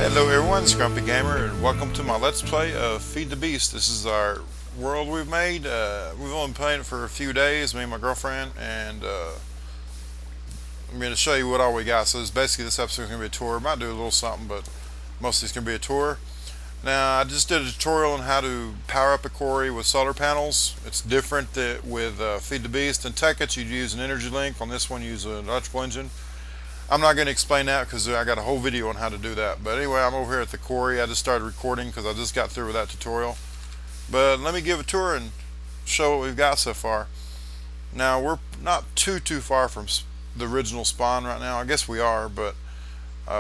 Hello everyone, it's Grumpy Gamer, and welcome to my Let's Play of Feed the Beast. This is our world we've made. We've only been playing it for a few days, me and my girlfriend, and I'm going to show you what all we got. So basically this episode is going to be a tour. Might do a little something, but mostly it's going to be a tour. Now, I just did a tutorial on how to power up a quarry with solar panels. It's different with Feed the Beast. In Tekkit, you'd use an energy link. On this one, you use an electrical engine. I'm not going to explain that because I got a whole video on how to do that. But anyway, I'm over here at the quarry. I just started recording because I just got through with that tutorial. But let me give a tour and show what we've got so far. Now, we're not too far from the original spawn right now. I guess we are, but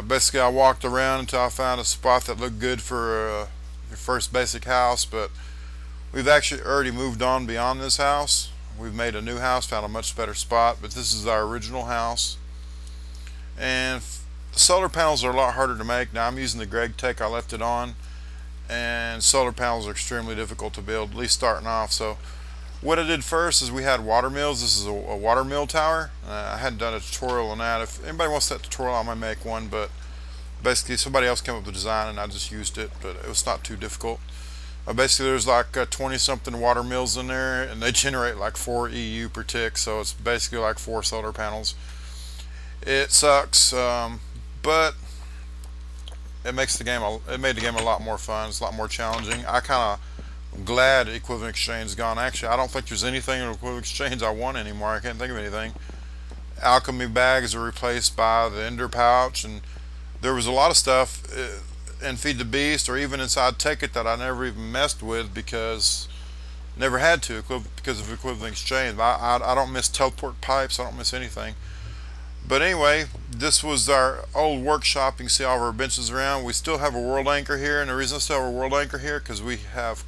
basically I walked around until I found a spot that looked good for your first basic house. But we've actually already moved on beyond this house. We've made a new house, found a much better spot. But this is our original house. And the solar panels are a lot harder to make. Now I'm using the GregTech. I left it on, and solar panels are extremely difficult to build, at least starting off. So what I did first is we had water mills. This is a water mill tower. I hadn't done a tutorial on that. If anybody wants that tutorial, I might make one, but basically somebody else came up with the design and I just used it, but it was not too difficult. Basically there's like 20 something water mills in there, and they generate like 4 EU per tick, so it's basically like 4 solar panels. It sucks, but it makes the game. It made the game a lot more fun. It's a lot more challenging. I kind of glad Equivalent Exchange is gone. Actually, I don't think there's anything in Equivalent Exchange I want anymore. I can't think of anything. Alchemy bags are replaced by the Ender pouch, and there was a lot of stuff in Feed the Beast or even inside Tekkit that I never even messed with because never had to because of Equivalent Exchange. I don't miss teleport pipes. I don't miss anything. But anyway, this was our old workshop. You can see all of our benches around. We still have a world anchor here, and the reason I still have a world anchor here because we have,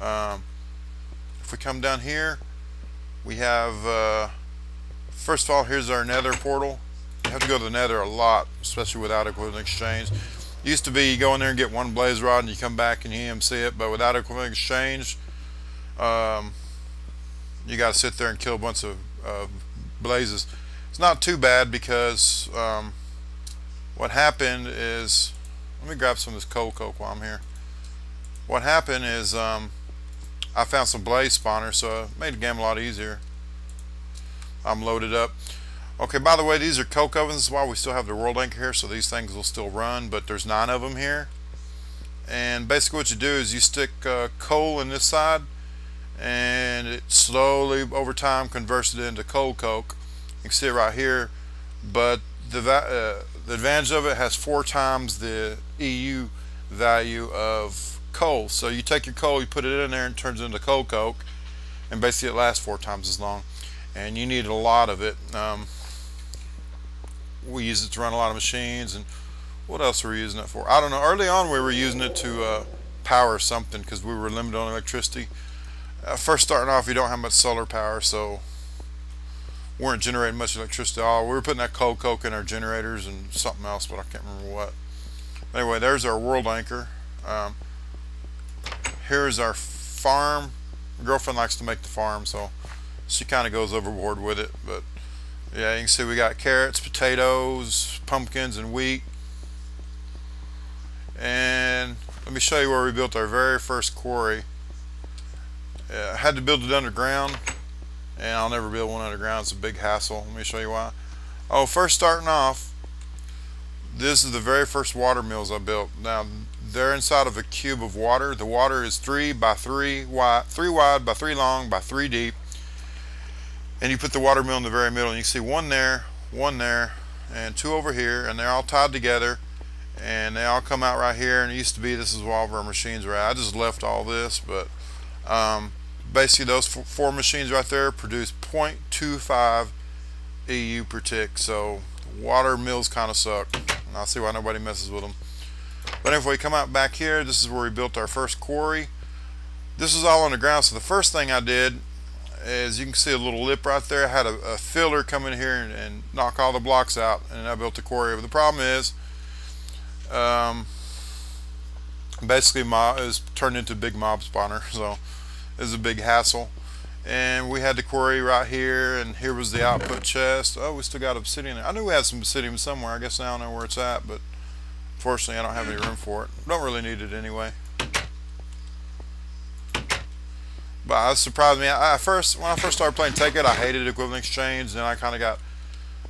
if we come down here, we have, first of all, here's our nether portal. You have to go to the nether a lot, especially without Equivalent Exchange. Used to be you go in there and get one blaze rod and you come back and you EMC it, but without Equivalent Exchange, you got to sit there and kill a bunch of blazes. It's not too bad because what happened is, let me grab some of this coal coke while I'm here. What happened is I found some blaze spawners, so it made the game a lot easier. I'm loaded up. Okay, by the way, these are coke ovens. This is why we still have the world anchor here, so these things will still run, but there's 9 of them here. And basically what you do is you stick coal in this side, and it slowly over time converts it into coal coke. You can see it right here, but the advantage of it has 4 times the EU value of coal. So you take your coal, you put it in there, and it turns into coal coke, and basically it lasts 4 times as long. And you need a lot of it. We use it to run a lot of machines, and what else were we using it for? I don't know. Early on, we were using it to power something because we were limited on electricity. First starting off, you don't have much solar power, so weren't generating much electricity at all. We were putting that coal coke in our generators and something else, but I can't remember what. Anyway, there's our world anchor. Here's our farm. My girlfriend likes to make the farm, so she kind of goes overboard with it. But yeah, you can see we got carrots, potatoes, pumpkins, and wheat. And let me show you where we built our very first quarry. I had to build it underground, and I'll never build one underground. It's a big hassle. Let me show you why. Oh, first starting off, this is the very first water mills I built. Now they're inside of a cube of water. The water is 3 by 3 wide, 3 wide by 3 long by 3 deep, and you put the water mill in the very middle, and you can see one there, and 2 over here, and they're all tied together, and they all come out right here. And it used to be this is where all of our machines were at. I just left all this, but basically those 4 machines right there produce 0.25 EU per tick, so water mills kind of suck, and I see why nobody messes with them. But if we come out back here, this is where we built our first quarry. This is all underground, so the first thing I did is, you can see a little lip right there. I had a filler come in here and knock all the blocks out, and I built the quarry. But the problem is basically it was turned into a big mob spawner, so it was a big hassle. And we had the quarry right here, and here was the output chest. Oh, we still got obsidian. I knew we had some obsidian somewhere. I guess I don't know where it's at, but Fortunately, I don't have any room for it. Don't really need it anyway. But it surprised me. When I first started playing Tekkit, I hated Equivalent Exchange. Then I kind of got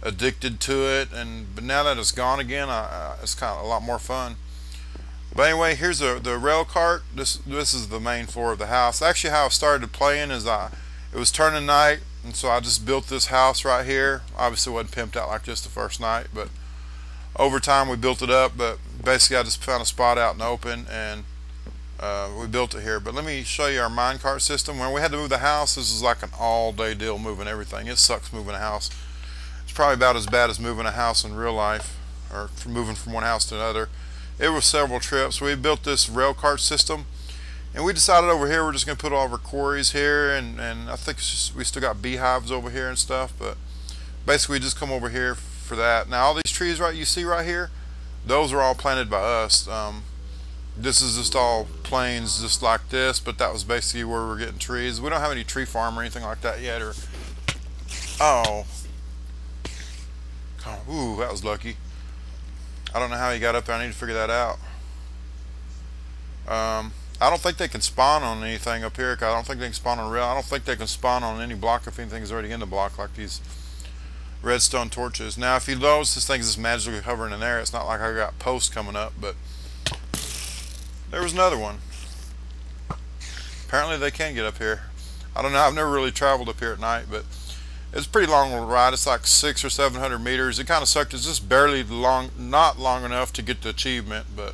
addicted to it, but now that it's gone again, it's kind of a lot more fun. But anyway, here's the rail cart. This is the main floor of the house. Actually, how I started playing is it was turning night, and so I just built this house right here. Obviously, it wasn't pimped out like this the first night, but over time we built it up. But basically, I just found a spot out in the open, and we built it here. But let me show you our minecart system. When we had to move the house, this is like an all-day deal moving everything. It sucks moving a house. It's probably about as bad as moving a house in real life, or moving from one house to another. It was several trips. We built this rail cart system, and we decided over here we're just going to put all of our quarries here, and I think we still got beehives over here and stuff, but basically we just come over here for that. Now all these trees you see right here, those are all planted by us. This is just all plains just like this, but that was basically where we're getting trees. We don't have any tree farm or anything like that yet. Ooh, that was lucky. I don't know how he got up there. I need to figure that out. I don't think they can spawn on anything up here. I don't think they can spawn on rail. I don't think they can spawn on any block if anything's already in the block, like these redstone torches. Now, if you notice, this thing's just magically hovering in there. It's not like I got posts coming up, but there was another one. Apparently, they can get up here. I don't know. I've never really traveled up here at night, but it's a pretty long ride. It's like 600 or 700 meters. It kind of sucked. It's just barely long, not long enough to get the achievement, but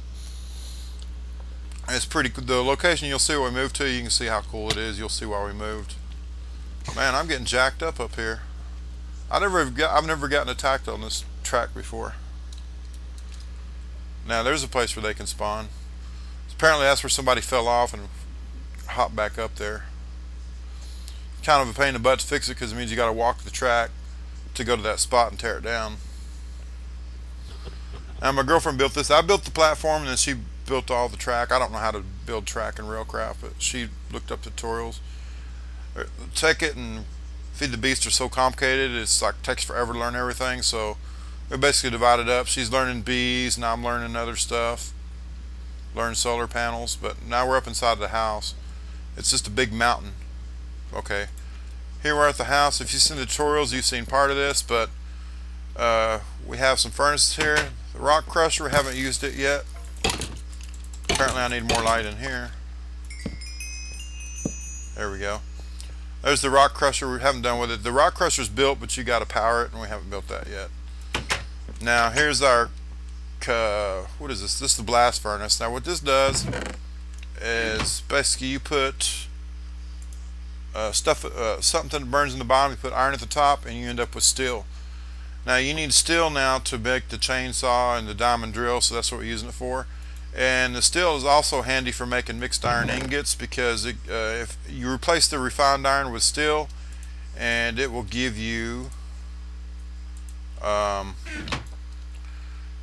it's pretty cool. The location you'll see where we moved to, you can see how cool it is. You'll see why we moved. Man, I'm getting jacked up here. I've never gotten attacked on this track before. Now there's a place where they can spawn. Apparently that's where somebody fell off and hopped back up there. Kind of a pain in the butt to fix it because it means you got to walk the track to go to that spot and tear it down. Now my girlfriend built this. I built the platform and then she built all the track. I don't know how to build track in Railcraft, but she looked up tutorials. Tekkit and Feed the Beast are so complicated. It's like takes forever to learn everything. So we basically divided up. She's learning bees, now I'm learning other stuff. Learning solar panels, but now we're up inside the house. It's just a big mountain. Okay, here we're at the house. If you've seen the tutorials, you've seen part of this, but we have some furnaces here. The rock crusher, we haven't used it yet. Apparently I need more light in here. There we go. There's the rock crusher. We haven't done with it. The rock crusher's built, but you got to power it, and we haven't built that yet. Now here's our what is this? This is the blast furnace. Now what this does is basically you put something that burns in the bottom, you put iron at the top, and you end up with steel. Now you need steel now to make the chainsaw and the diamond drill, so that's what we're using it for. And the steel is also handy for making mixed iron ingots, because if you replace the refined iron with steel, and it will give you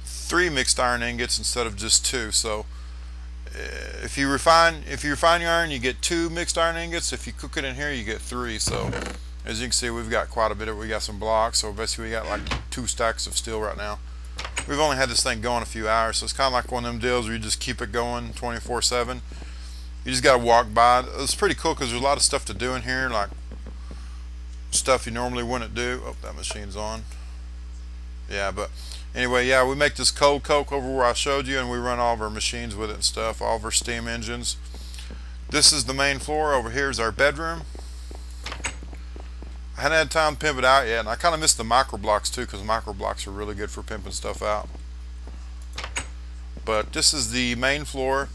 3 mixed iron ingots instead of just 2. So if you refine your iron, you get 2 mixed iron ingots. If you cook it in here, you get 3. So as you can see, we've got quite a bit of it. We got some blocks, so basically we got like 2 stacks of steel right now. We've only had this thing going a few hours, so it's kind of like one of them deals where you just keep it going 24/7. You just got to walk by. It's pretty cool because there's a lot of stuff to do in here, like stuff you normally wouldn't do. Oh, that machine's on. Yeah, but anyway, yeah, we make this cold coke over where I showed you, and we run all of our machines with it and stuff, all of our steam engines. This is the main floor. Over here is our bedroom. I hadn't had time to pimp it out yet, and I kind of missed the micro blocks too, because micro blocks are really good for pimping stuff out. But this is the main floor.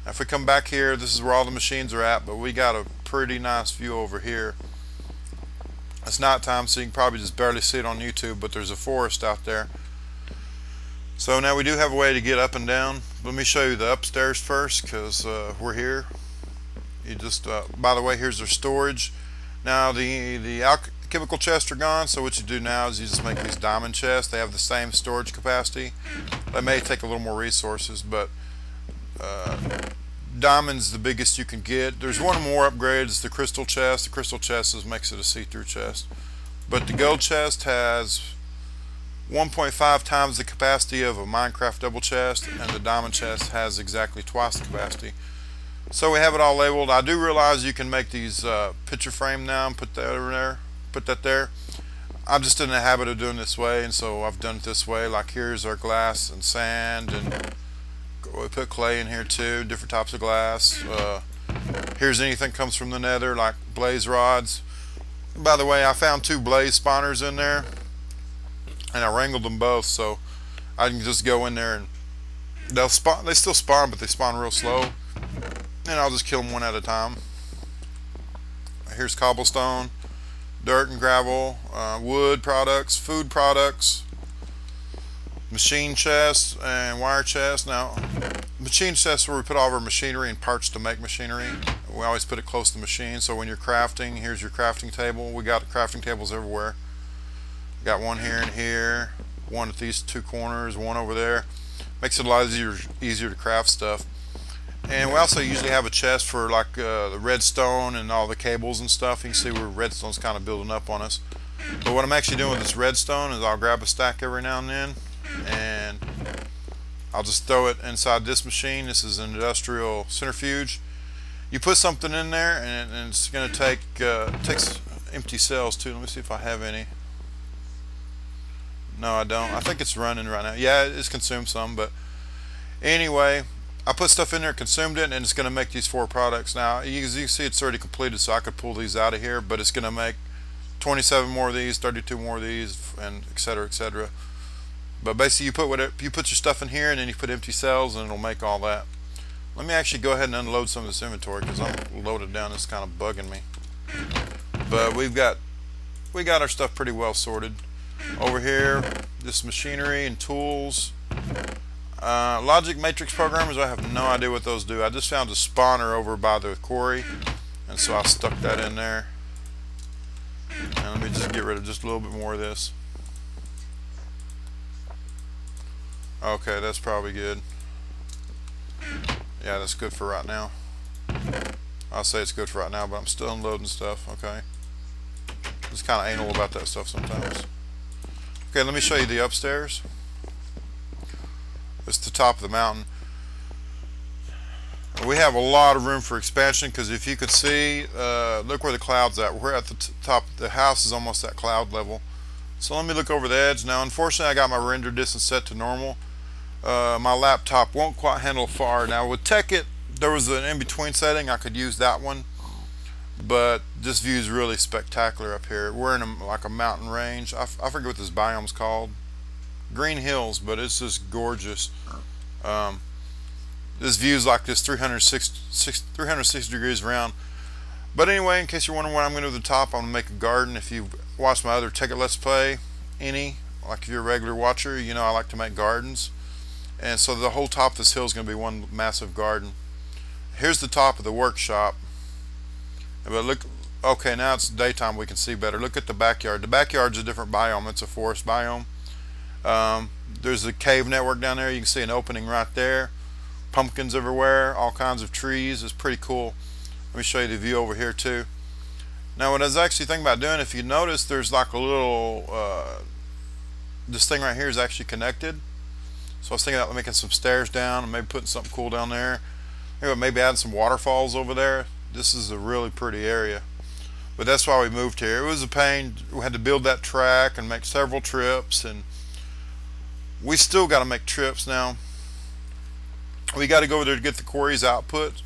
If we come back here, this is where all the machines are at, but we got a pretty nice view over here. It's night time, so you can probably just barely see it on YouTube, but there's a forest out there. So now we do have a way to get up and down. Let me show you the upstairs first, because we're here. You just by the way, here's their storage. Now the alchemical chests are gone, so what you do now is you just make these diamond chests. They have the same storage capacity. They may take a little more resources, but diamond's the biggest you can get. There's one more upgrade, it's the crystal chest. The crystal chest makes it a see-through chest. But the gold chest has 1.5 times the capacity of a Minecraft double chest, and the diamond chest has exactly twice the capacity. So we have it all labeled. I do realize you can make these picture frame now and put that over there, put that there. I'm just in the habit of doing this way, and so I've done it this way. Like here's our glass and sand, and we put clay in here too, different types of glass. Here's anything comes from the nether, like blaze rods. And by the way, I found 2 blaze spawners in there, and I wrangled them both, so I can just go in there and they'll spawn. They still spawn, but they spawn real slow, and I'll just kill them one at a time. Here's cobblestone, dirt and gravel, wood products, food products, machine chests, and wire chests. Now, machine chests where we put all of our machinery and parts to make machinery. We always put it close to the machine, so when you're crafting, here's your crafting table. We got crafting tables everywhere. Got one here and here, one at these 2 corners, one over there. Makes it a lot easier to craft stuff. And we also usually have a chest for like the redstone and all the cables and stuff. You can see where redstone's kind of building up on us. But what I'm actually doing with this redstone is I'll grab a stack every now and then, and I'll just throw it inside this machine. This is an industrial centrifuge. You put something in there, and it's going to take takes empty cells too. Let me see if I have any. No, I don't. I think it's running right now. Yeah, it's consumed some, but anyway, I put stuff in there, consumed it, and it's going to make these 4 products. Now, as you can see, it's already completed, so I could pull these out of here, but it's going to make 27 more of these, 32 more of these, and etc., etc. But basically, you put your stuff in here, and then you put empty cells, and it'll make all that. Let me actually go ahead and unload some of this inventory, because I'm loaded down. It's kind of bugging me. But we got our stuff pretty well sorted. Over here, this machinery and tools. Logic matrix programmers, I have no idea what those do. I just found a spawner over by the quarry, and so I stuck that in there. And let me just get rid of just a little bit more of this. Okay, that's probably good. Yeah, that's good for right now. I'll say it's good for right now, but I'm still unloading stuff. Okay, just kind of anal about that stuff sometimes. Okay, let me show you the upstairs. It's the top of the mountain. We have a lot of room for expansion, because if you could see, look where the cloud's at. We're at the top. The house is almost at cloud level. So let me look over the edge. Now, unfortunately, I got my render distance set to normal. My laptop won't quite handle far. Now, with Tekkit, there was an in-between setting. I could use that one. But this view is really spectacular up here. We're in like a mountain range. I forget what this biome's called. Green Hills, but it's just gorgeous. This view is like this 360 degrees around. But anyway, in case you're wondering what I'm going to do at the top, I'm going to make a garden. If you've watched my other Tekkit Let's Play, like if you're a regular watcher, you know I like to make gardens. And so the whole top of this hill is going to be one massive garden. Here's the top of the workshop. But look, okay, now it's daytime, we can see better. Look at the backyard. The backyard's a different biome. It's a forest biome. There's a cave network down there. You can see an opening right there. Pumpkins everywhere, all kinds of trees. It's pretty cool. Let me show you the view over here too. Now, what I was actually thinking about doing, if you notice, there's like a little this thing right here is actually connected. So I was thinking about making some stairs down and maybe putting something cool down there. Maybe adding some waterfalls over there. This is a really pretty area. But that's why we moved here. It was a pain. We had to build that track and make several trips, and we still got to make trips now. We got to go over there to get the quarry's output.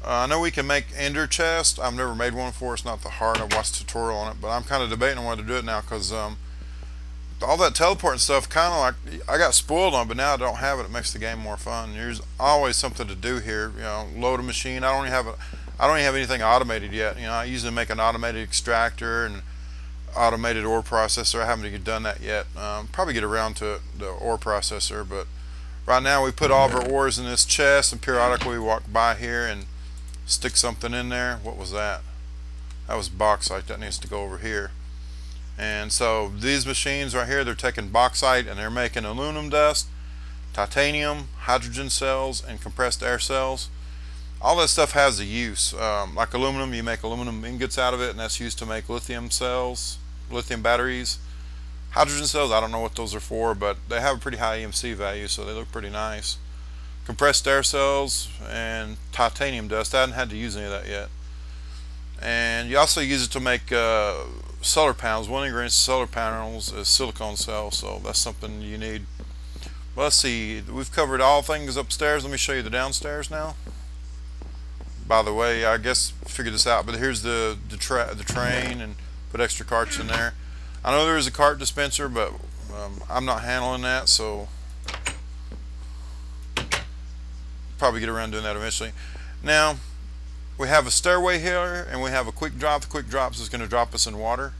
I know we can make ender chest. I've never made one before. It's not that hard. I watched a tutorial on it, but I'm kind of debating on whether to do it now, because all that teleporting stuff, kind of like, I got spoiled on it, but now I don't have it. It makes the game more fun. There's always something to do here. You know, load a machine. I don't even have anything automated yet. You know, I usually make an automated extractor and automated ore processor. I haven't done that yet. Probably get around to the ore processor, but right now we put all of our ores in this chest, and periodically we walk by here and stick something in there. What was that? That was bauxite. That needs to go over here. And so these machines right here, they're taking bauxite and they're making aluminum dust, titanium, hydrogen cells, and compressed air cells. All that stuff has a use. Like aluminum, you make aluminum ingots out of it, and that's used to make lithium cells, lithium batteries. Hydrogen cells, I don't know what those are for, but they have a pretty high EMC value, so they look pretty nice. Compressed air cells and titanium dust. I haven't had to use any of that yet. And you also use it to make solar panels. One ingredient in solar panels is silicone cells, so that's something you need. Well, let's see, we've covered all things upstairs. Let me show you the downstairs now. By the way, I guess figure this out, but here's the train, and put extra carts in there. I know there is a cart dispenser, but I'm not handling that, so probably get around doing that eventually. Now we have a stairway here, and we have a quick drop. The quick drops is going to drop us in water.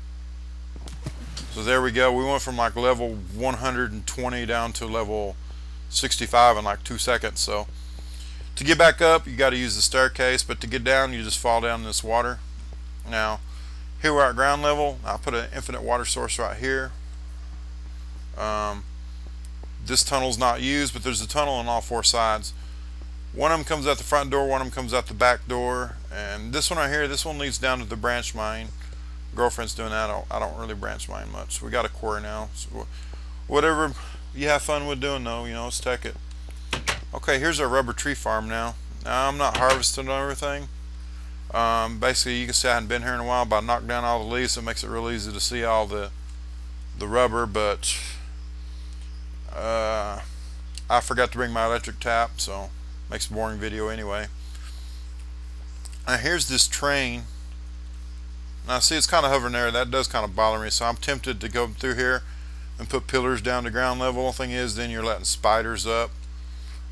So there we go. We went from like level 120 down to level 65 in like 2 seconds. So to get back up, you got to use the staircase, but to get down, you just fall down in this water. Now here we're at ground level. I put an infinite water source right here. This tunnel's not used, but there's a tunnel on all 4 sides. One of them comes out the front door, one of them comes out the back door, and this one right here, this one leads down to the branch mine. Girlfriend's doing that. I don't really branch mine much. We got a quarry now, so whatever you have fun with doing though, you know, let's take it. Okay, here's our rubber tree farm now. Now I'm not harvesting everything. Basically, you can see I hadn't been here in a while, but I knocked down all the leaves, so it makes it real easy to see all the rubber, but I forgot to bring my electric tap, so makes a boring video anyway. Now here's this train. Now see, it's kind of hovering there. That does kind of bother me, so I'm tempted to go through here and put pillars down to ground level. The thing is, then you're letting spiders up.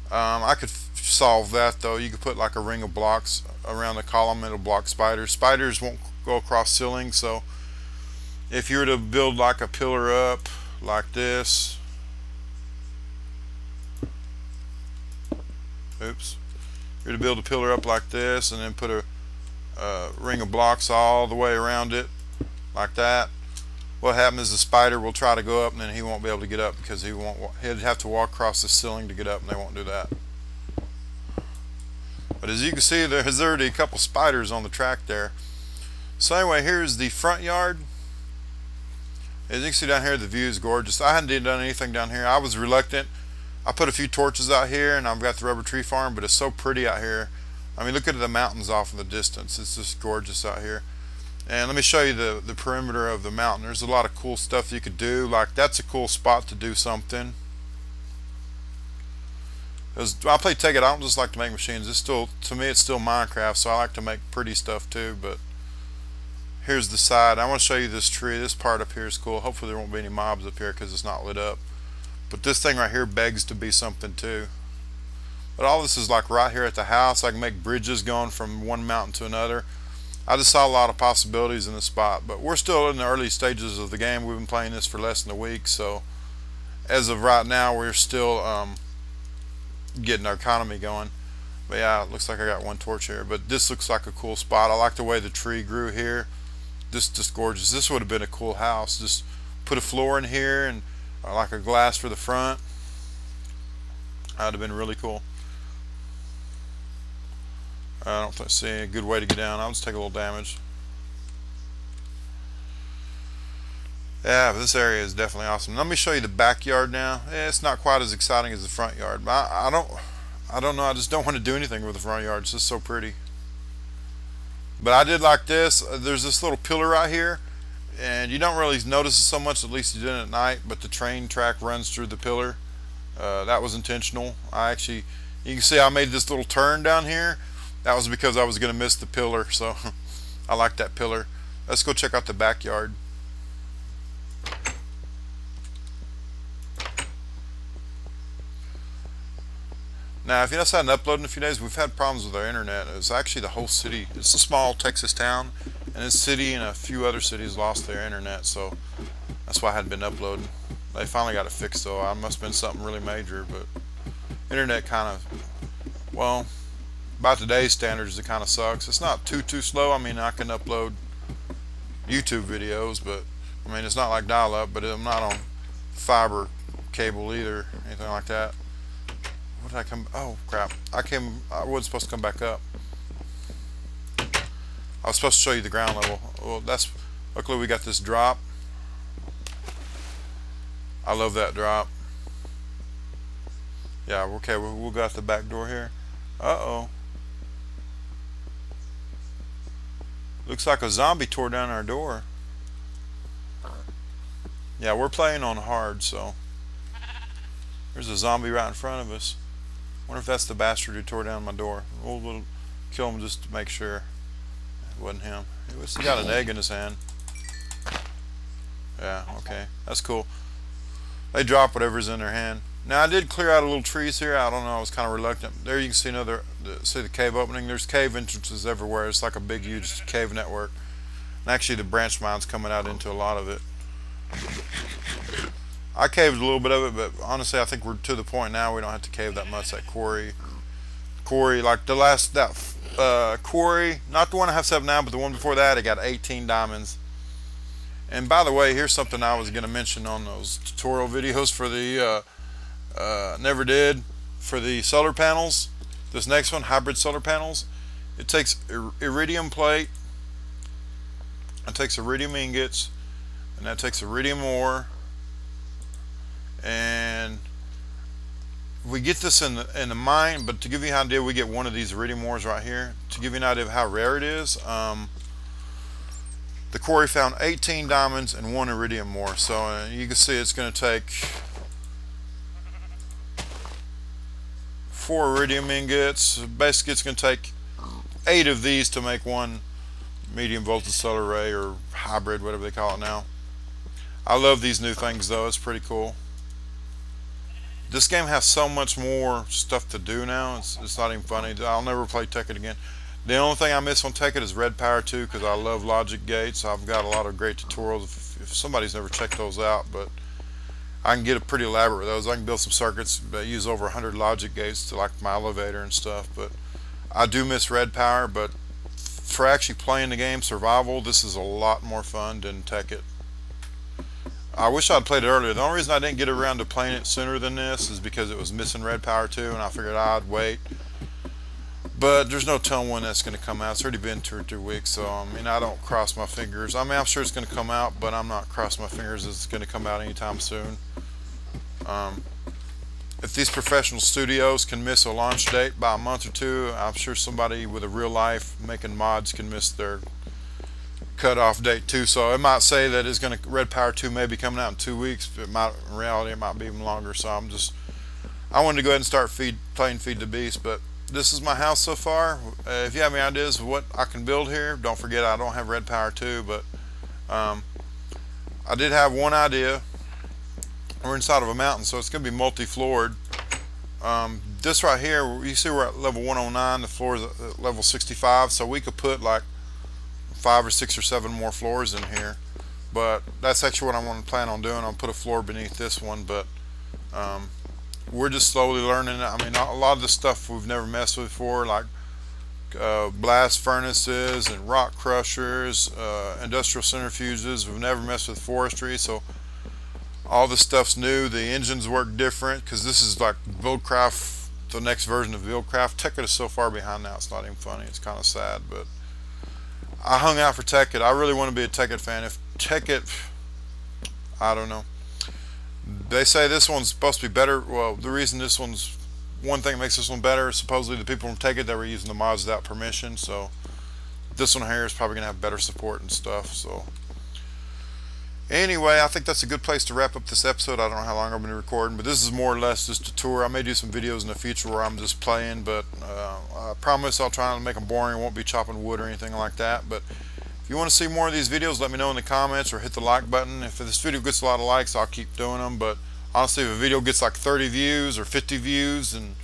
I could solve that though. You could put like a ring of blocks around the column. It'll block spiders. Spiders won't go across ceilings, so if you were to build like a pillar up like this, oops, you're to build a pillar up like this and then put a ring of blocks all the way around it like that, what happens is the spider will try to go up, and then he won't be able to get up because he'd have to walk across the ceiling to get up, and they won't do that. But as you can see, there's already a couple spiders on the track there. So anyway, here's the front yard. As you can see down here, the view is gorgeous. I hadn't done anything down here. I was reluctant. I put a few torches out here, and I've got the rubber tree farm, but it's so pretty out here. I mean, look at the mountains off in the distance. It's just gorgeous out here. And let me show you the perimeter of the mountain. There's a lot of cool stuff you could do. Like, that's a cool spot to do something. I play Tekkit. I don't just like to make machines. It's still, to me, it's still Minecraft, so I like to make pretty stuff too. But here's the side. I want to show you this tree. This part up here is cool. Hopefully there won't be any mobs up here because it's not lit up. But this thing right here begs to be something too. But all this is like right here at the house. I can make bridges going from one mountain to another. I just saw a lot of possibilities in this spot, but we're still in the early stages of the game. We've been playing this for less than a week, so as of right now, we're still getting our economy going. But yeah, it looks like I got one torch here, but this looks like a cool spot. I like the way the tree grew here. This is just gorgeous. This would have been a cool house. Just put a floor in here and like a glass for the front. That would have been really cool. I don't see a good way to get down. I'll just take a little damage. Yeah, but this area is definitely awesome. Let me show you the backyard now. Yeah, it's not quite as exciting as the front yard, but I don't know. I just don't want to do anything with the front yard. It's just so pretty. But I did like this. There's this little pillar right here, and you don't really notice it so much. At least you didn't at night. But the train track runs through the pillar. That was intentional. You can see I made this little turn down here. That was because I was going to miss the pillar, so I like that pillar. Let's go check out the backyard. Now, if you notice I hadn't uploaded in a few days, we've had problems with our internet. It's actually the whole city. It's a small Texas town, and this city and a few other cities lost their internet, so that's why I hadn't been uploading. They finally got it fixed, though. I must have been something really major, but internet kind of, well, by today's standards, it kind of sucks. It's not too slow. I mean, I can upload YouTube videos, but I mean, it's not like dial-up, but I'm not on fiber cable either, anything like that. What did I come? Oh crap! I wasn't supposed to come back up. I was supposed to show you the ground level. Well, luckily we got this drop. I love that drop. Yeah, okay, we'll go out the back door here. Uh-oh. Looks like a zombie tore down our door. Yeah, we're playing on hard, so. There's a zombie right in front of us. Wonder if that's the bastard who tore down my door. We'll kill him just to make sure it wasn't him. He got an egg in his hand. Yeah, okay. That's cool. They drop whatever's in their hand. Now I did clear out a little trees here. I don't know, I was kind of reluctant. There you can see see the cave opening. There's cave entrances everywhere. It's like a big huge cave network. And actually the branch mine's coming out into a lot of it. I caved a little bit of it, but honestly I think we're to the point now we don't have to cave that much. That quarry, like the last, quarry, not the one I have 7 now, but the one before that, it got 18 diamonds. And by the way, here's something I was going to mention on those tutorial videos for the never did for the solar panels. This next one, hybrid solar panels, it takes iridium plate, it takes iridium ingots, and that takes iridium ore, and we get this in the mine. But to give you an idea, we get one of these iridium ores right here. To give you an idea of how rare it is, the quarry found 18 diamonds and 1 iridium ore. So you can see it's going to take 4 iridium ingots. Basically it's going to take 8 of these to make 1 medium voltage solar array, or hybrid, whatever they call it now. I love these new things though. It's pretty cool. This game has so much more stuff to do now. It's not even funny. I'll never play Tekkit again. The only thing I miss on Tekkit is Red Power 2, because I love logic gates. I've got a lot of great tutorials if somebody's never checked those out, but I can get it pretty elaborate with those. I can build some circuits that use over 100 logic gates to like my elevator and stuff. But I do miss Red Power. But for actually playing the game survival, this is a lot more fun than Tekkit. I wish I'd played it earlier. The only reason I didn't get around to playing it sooner than this is because it was missing Red Power 2, and I figured I'd wait. But there's no telling when that's going to come out. It's already been 2 or 3 weeks, so I mean, I don't cross my fingers. I mean, I'm sure it's going to come out, but I'm not crossing my fingers it's going to come out anytime soon. If these professional studios can miss a launch date by a month or 2, I'm sure somebody with a real life making mods can miss their cutoff date too. So it might say that it's going to, Red Power 2 may be coming out in 2 weeks, but in reality it might be even longer. So I wanted to go ahead and start playing Feed the Beast. But this is my house so far. If you have any ideas of what I can build here, don't forget I don't have Red Power 2, but I did have one idea. We're inside of a mountain, so it's going to be multi-floored. This right here, you see we're at level 109, the floor is at level 65, so we could put like 5 or 6 or 7 more floors in here. But that's actually what I want to plan on doing. I'll put a floor beneath this one, but we're just slowly learning. I mean, a lot of the stuff we've never messed with before, like blast furnaces and rock crushers, industrial centrifuges. We've never messed with forestry, so all this stuff's new. The engines work different because this is like Buildcraft, the next version of Buildcraft. Tekkit is so far behind now, it's not even funny. It's kind of sad, but I hung out for Tekkit. I really want to be a Tekkit fan. If Tekkit, I don't know. They say this one's supposed to be better. Well, the reason this one's, one thing that makes this one better is supposedly the people from Tekkit that were using the mods without permission. So this one here is probably gonna have better support and stuff. So anyway, I think that's a good place to wrap up this episode. I don't know how long I've been recording, but this is more or less just a tour. I may do some videos in the future where I'm just playing, but I promise I'll try not to make them boring. I won't be chopping wood or anything like that. But if you want to see more of these videos, let me know in the comments or hit the like button. If this video gets a lot of likes, I'll keep doing them. But honestly, if a video gets like 30 views or 50 views, and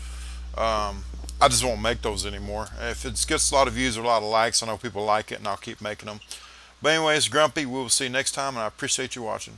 I just won't make those anymore. If it gets a lot of views or a lot of likes, I know people like it, and I'll keep making them. But anyways, Grumpy, we will see you next time, and I appreciate you watching.